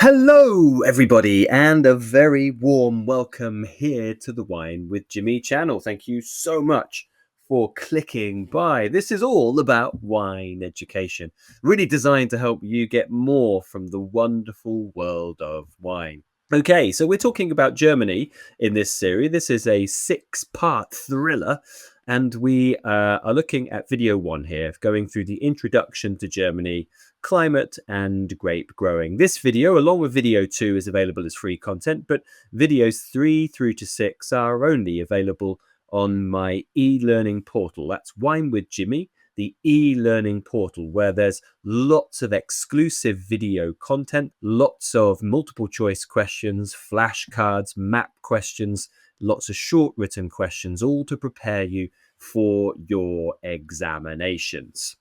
Hello, everybody, and a very warm welcome here to the Wine with Jimmy channel. Thank you so much for clicking by. This is all about wine education, really designed to help you get more from the wonderful world of wine. Okay, so we're talking about Germany in this series. This is a 6-part thriller, and we are looking at video 1 here, going through the introduction to Germany, climate and grape growing. This video, along with video 2, is available as free content, but videos 3 through to 6 are only available on my e-learning portal. That's Wine with Jimmy, the e-learning portal, where there's lots of exclusive video content, lots of multiple choice questions, flashcards, map questions, lots of short written questions, all to prepare you for your examinations.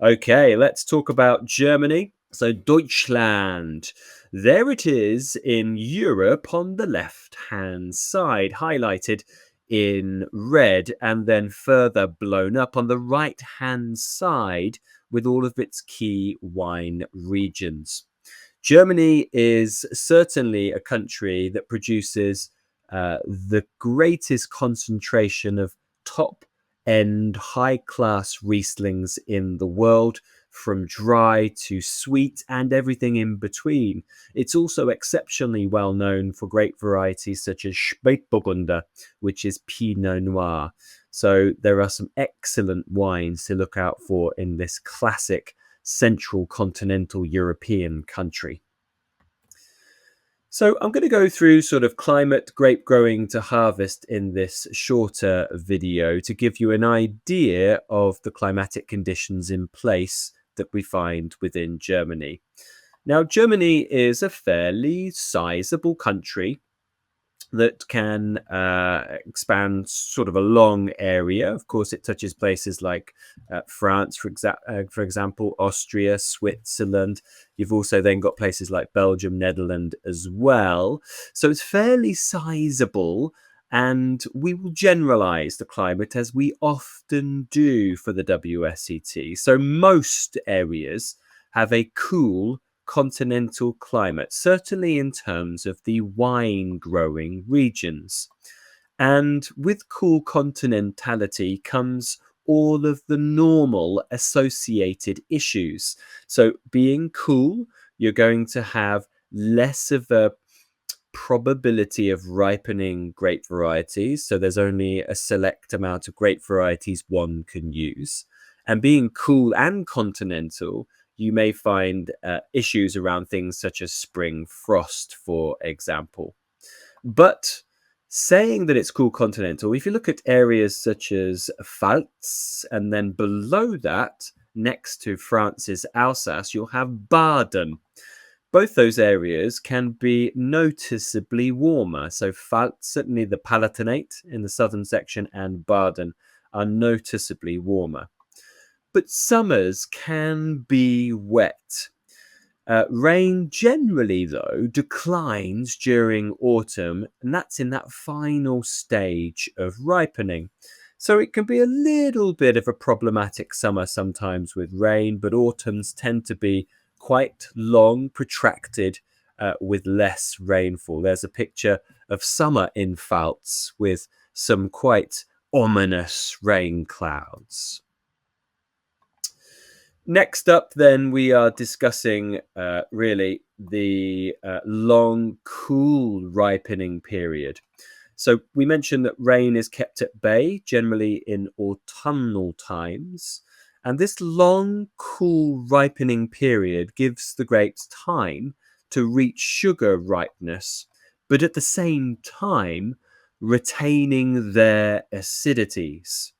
Okay, let's talk about Germany. So Deutschland, there it is in Europe on the left-hand side, highlighted in red and then further blown up on the right-hand side with all of its key wine regions. Germany is certainly a country that produces the greatest concentration of top-end, high-class Rieslings in the world, from dry to sweet and everything in between. It's also exceptionally well known for grape varieties such as Spätburgunder, which is Pinot Noir. So there are some excellent wines to look out for in this classic central continental European country. So I'm going to go through sort of climate, grape growing to harvest in this shorter video to give you an idea of the climatic conditions in place that we find within Germany. Now, Germany is a fairly sizable country that can expand sort of a long area. Of course, it touches places like France, for example, Austria, Switzerland. You've also then got places like Belgium, Netherlands as well. So it's fairly sizable, and we will generalize the climate as we often do for the WSET. So most areas have a cool continental climate, certainly in terms of the wine growing regions. And with cool continentality comes all of the normal associated issues. So being cool, you're going to have less of a probability of ripening grape varieties. So there's only a select amount of grape varieties one can use. And being cool and continental, you may find issues around things such as spring frost, for example. But saying that it's cool continental, if you look at areas such as Pfalz, and then below that, next to France's Alsace, you'll have Baden. Both those areas can be noticeably warmer. So Pfalz, certainly the Palatinate in the southern section, and Baden are noticeably warmer. But summers can be wet. Rain generally, though, declines during autumn, and that's in that final stage of ripening. So it can be a little bit of a problematic summer sometimes with rain, but autumns tend to be quite long, protracted, with less rainfall. There's a picture of summer in Pfalz with some quite ominous rain clouds. Next up, then, we are discussing really the long, cool ripening period. So we mentioned that rain is kept at bay, generally in autumnal times. And this long, cool ripening period gives the grapes time to reach sugar ripeness, but at the same time, retaining their acidities.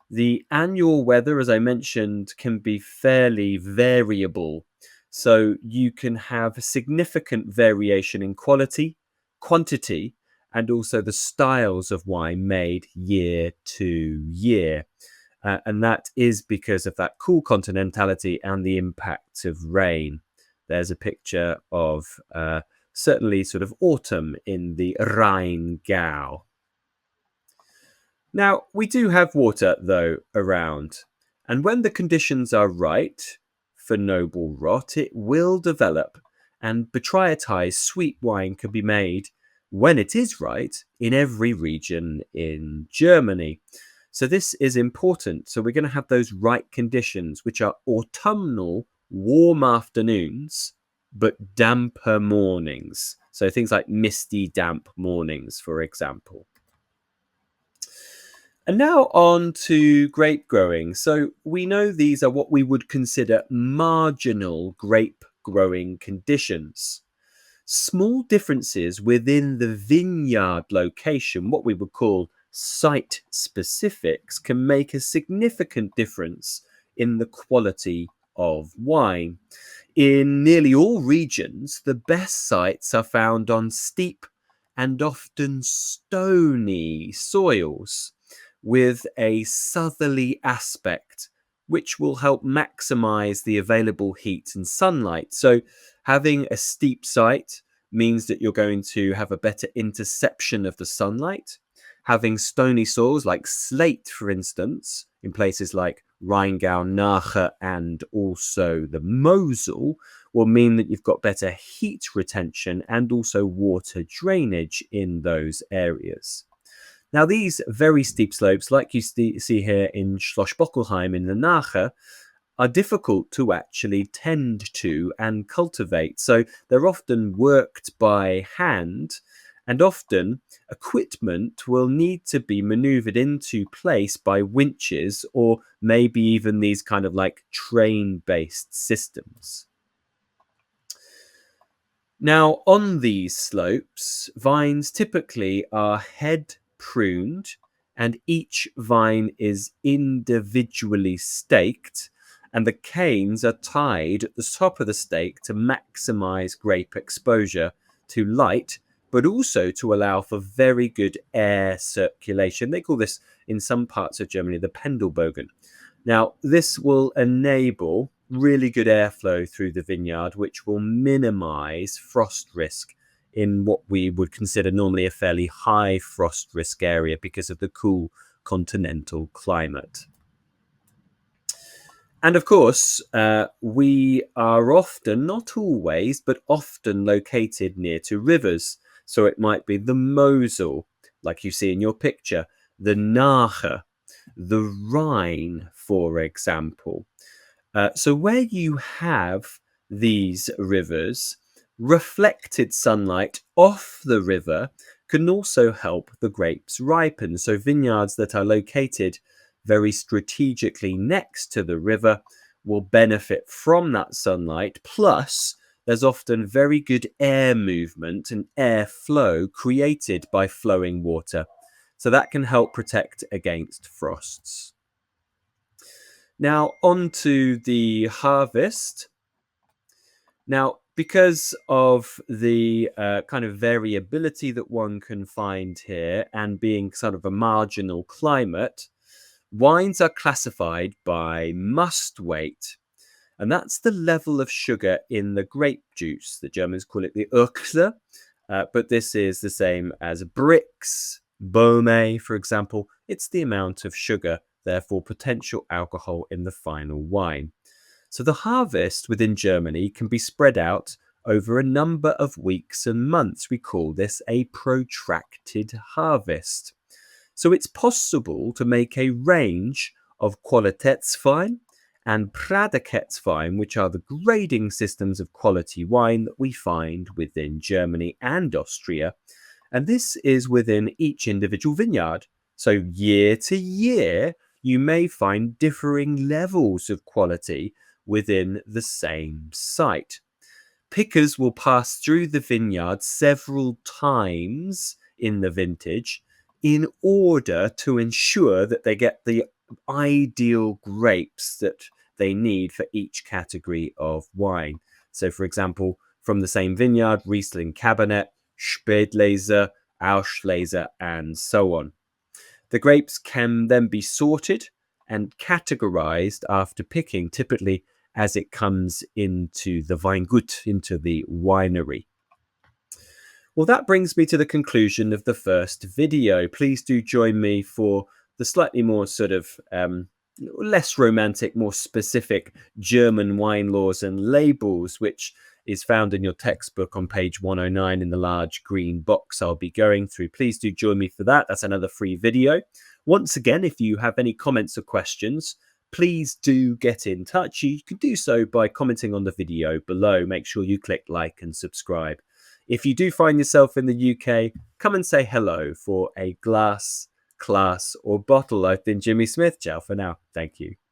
The annual weather, as I mentioned, can be fairly variable. So you can have significant variation in quality, quantity, and also the styles of wine made year to year. And that is because of that cool continentality and the impact of rain. There's a picture of certainly sort of autumn in the Rheingau. Now, we do have water, though, around, and when the conditions are right for noble rot, it will develop and botrytized sweet wine can be made, when it is right, in every region in Germany. So this is important. So we're going to have those right conditions, which are autumnal, warm afternoons, but damper mornings. So things like misty, damp mornings, for example. And now on to grape growing. So we know these are what we would consider marginal grape growing conditions. Small differences within the vineyard location, what we would call site specifics, can make a significant difference in the quality of wine. In nearly all regions, the best sites are found on steep and often stony soils with a southerly aspect, which will help maximize the available heat and sunlight. So having a steep site means that you're going to have a better interception of the sunlight. Having stony soils like slate, for instance, in places like Rheingau, Nahe, and also the Mosel, will mean that you've got better heat retention and also water drainage in those areas. Now, these very steep slopes, like you see here in Schloss Bockelheim in the Nahe, are difficult to actually tend to and cultivate. So they're often worked by hand, and often equipment will need to be maneuvered into place by winches or maybe even these kind of like train-based systems. Now, on these slopes, vines typically are head pruned, and each vine is individually staked, and the canes are tied at the top of the stake to maximize grape exposure to light, but also to allow for very good air circulation. They call this, in some parts of Germany, the Pendelbogen. Now, this will enable really good airflow through the vineyard, which will minimize frost risk in what we would consider normally a fairly high frost risk area because of the cool continental climate. And of course, we are often, not always, but often located near to rivers. So it might be the Mosel, like you see in your picture, the Nahe, the Rhine, for example. So where you have these rivers, reflected sunlight off the river can also help the grapes ripen. So vineyards that are located very strategically next to the river will benefit from that sunlight. Plus, there's often very good air movement and air flow created by flowing water. So that can help protect against frosts. Now, on to the harvest. Now, because of the kind of variability that one can find here and being sort of a marginal climate, wines are classified by must weight. And that's the level of sugar in the grape juice. The Germans call it the Urkle, but this is the same as Brix, Baume, for example. It's the amount of sugar, therefore potential alcohol in the final wine. So the harvest within Germany can be spread out over a number of weeks and months. We call this a protracted harvest. So it's possible to make a range of Qualitätswein and Pradekätswein, which are the grading systems of quality wine that we find within Germany and Austria. And this is within each individual vineyard. So year to year, you may find differing levels of quality within the same site. Pickers will pass through the vineyard several times in the vintage in order to ensure that they get the ideal grapes that they need for each category of wine. So, for example, from the same vineyard, Riesling Cabernet, Spätlese, Auslese, and so on. The grapes can then be sorted and categorized after picking, typically as it comes into the Weingut, into the winery. Well, that brings me to the conclusion of the first video. Please do join me for the slightly more sort of less romantic, more specific German wine laws and labels, which is found in your textbook on page 109 in the large green box I'll be going through. Please do join me for that. That's another free video. Once again, if you have any comments or questions, please do get in touch. You can do so by commenting on the video below. Make sure you click like and subscribe. If you do find yourself in the UK, come and say hello for a glass, class, or bottle. I've been Jimmy Smith. Ciao for now. Thank you.